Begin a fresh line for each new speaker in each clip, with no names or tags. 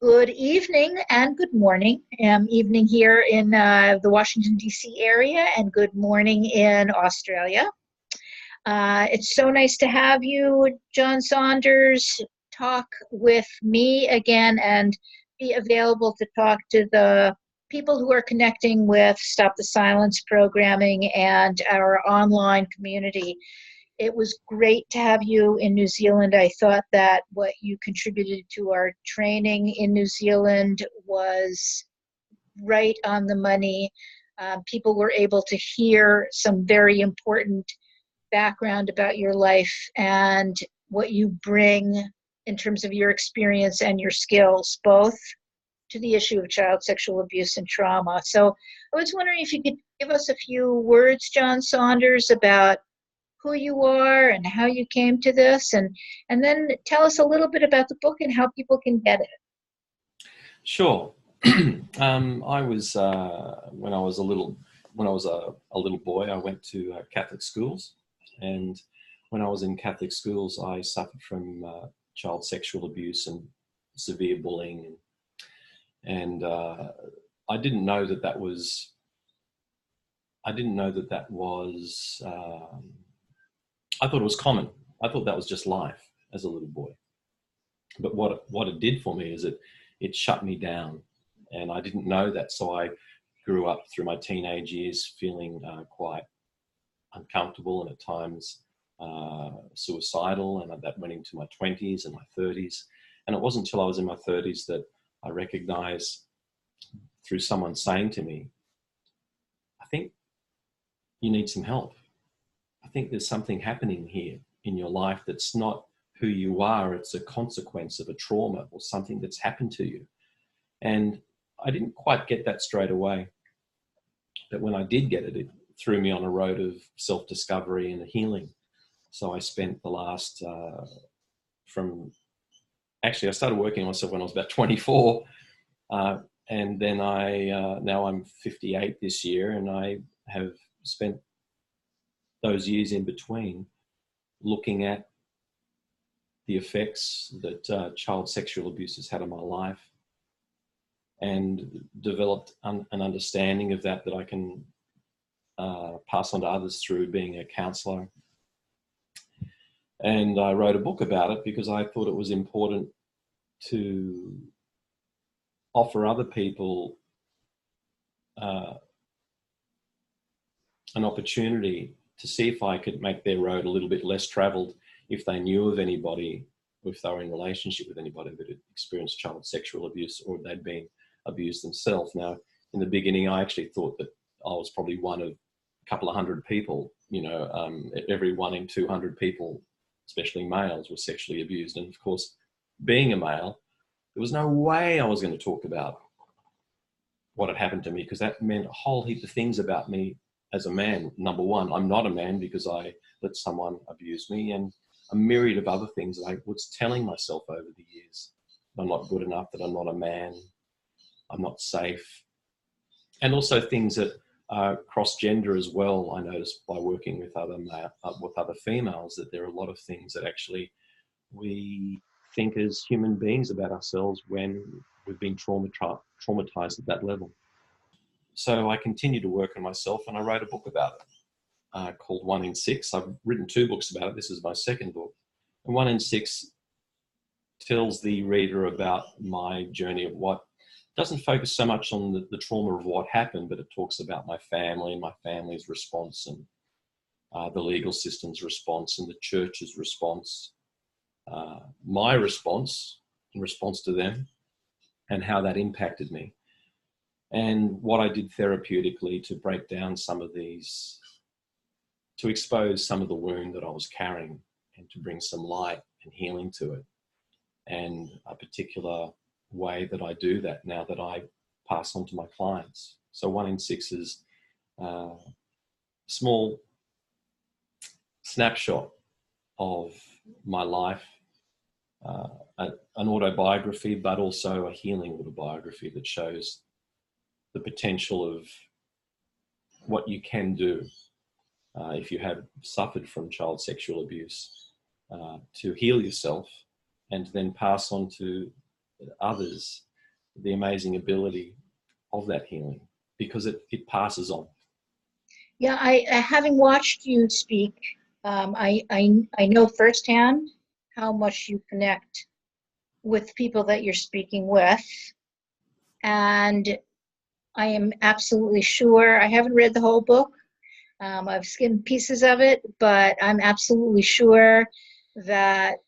Good evening and good morning. Evening here in the Washington, D.C. area, and good morning in Australia. It's so nice to have you, John Saunders, talk with me again and be available to talk to the people who are connecting with Stop the Silence programming and our online community. It was great to have you in New Zealand. I thought that what you contributed to our training in New Zealand was right on the money. People were able to hear some very important background about your life and what you bring in terms of your experience and your skills, both to the issue of child sexual abuse and trauma. So I was wondering if you could give us a few words, John Saunders, about who you are and how you came to this, and then tell us a little bit about the book and how people can get it.
Sure. I was when I was a little boy, I went to Catholic schools, and when I was in Catholic schools, I suffered from child sexual abuse and severe bullying, and I didn't know that that was. I didn't know that that was. I thought it was common. I thought that was just life as a little boy. But what it did for me is it shut me down, and I didn't know that. So I grew up through my teenage years feeling quite uncomfortable and at times suicidal, and that went into my 20s and my 30s. And it wasn't until I was in my 30s that I recognized through someone saying to me, I think you need some help. I think there's something happening here in your life that's not who you are. It's a consequence of a trauma or something that's happened to you. And I didn't quite get that straight away. But when I did get it, it threw me on a road of self-discovery and healing. So I spent the last, I started working on myself when I was about 24. And then now I'm 58 this year, and I have spent those years in between looking at the effects that child sexual abuse has had on my life, and developed an understanding of that I can pass on to others through being a counselor. And I wrote a book about it because I thought it was important to offer other people an opportunity to see if I could make their road a little bit less traveled if they knew of anybody, or if they were in relationship with anybody that had experienced child sexual abuse or they'd been abused themselves. Now, in the beginning, I actually thought that I was probably one of a couple of hundred people. Every 1 in 200 people, especially males, were sexually abused. And of course, being a male, there was no way I was going to talk about what had happened to me, because that meant a whole heap of things about me as a man. Number one, I'm not a man because I let someone abuse me, and a myriad of other things that I was telling myself over the years. I'm not good enough, that I'm not a man, I'm not safe. And also things that are cross-gender as well. I noticed by working with other females that there are a lot of things that actually we think as human beings about ourselves when we've been traumatized at that level. So I continued to work on myself, and I wrote a book about it called 1 in 6. I've written 2 books about it. This is my second book. And 1 in 6 tells the reader about my journey of what doesn't focus so much on the trauma of what happened, but it talks about my family and my family's response, and the legal system's response and the church's response, my response in response to them, and how that impacted me. And what I did therapeutically to break down some of these, to expose some of the wound that I was carrying, and to bring some light and healing to it. And a particular way that I do that now that I pass on to my clients. So 1 in 6 is a small snapshot of my life, an autobiography, but also a healing autobiography that shows the potential of what you can do if you have suffered from child sexual abuse, to heal yourself and to then pass on to others the amazing ability of that healing, because it passes on.
Yeah, having watched you speak, I know firsthand how much you connect with people that you're speaking with, and I am absolutely sure. I haven't read the whole book. I've skimmed pieces of it, but I'm absolutely sure that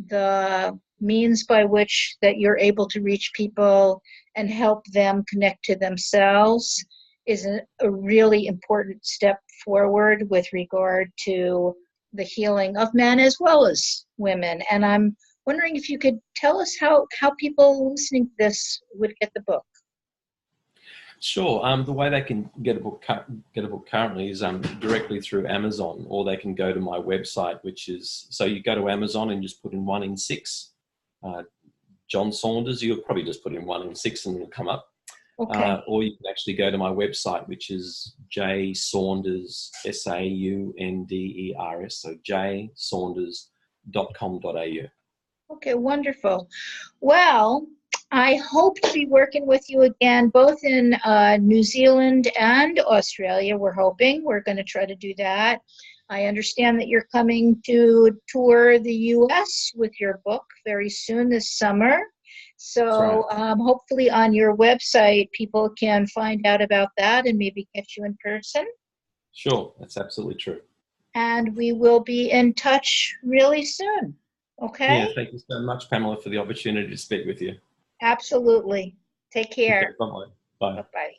the means by which that you're able to reach people and help them connect to themselves is a really important step forward with regard to the healing of men as well as women. And I'm wondering if you could tell us how people listening to this would get the book.
Sure. The way they can get a book currently is directly through Amazon, or they can go to my website, which is, so you go to Amazon and just put in 1 in 6, John Saunders. You'll probably just put in 1 in 6 and it'll come up.
Okay.
Or you can actually go to my website, which is jsaunders, SAUNDERS, so jsaunders.com.au.
Okay, wonderful. Well, I hope to be working with you again, both in New Zealand and Australia. We're hoping. We're going to try to do that. I understand that you're coming to tour the US with your book very soon this summer. So
That's right.
hopefully on your website, people can find out about that and maybe catch you in person.
Sure, that's absolutely true.
And we will be in touch really soon.
Yeah,
Okay?
thank you so much, Pamela, for the opportunity to speak with you.
Absolutely. Take
Okay,
care.
bye-bye. Bye.
Bye-bye.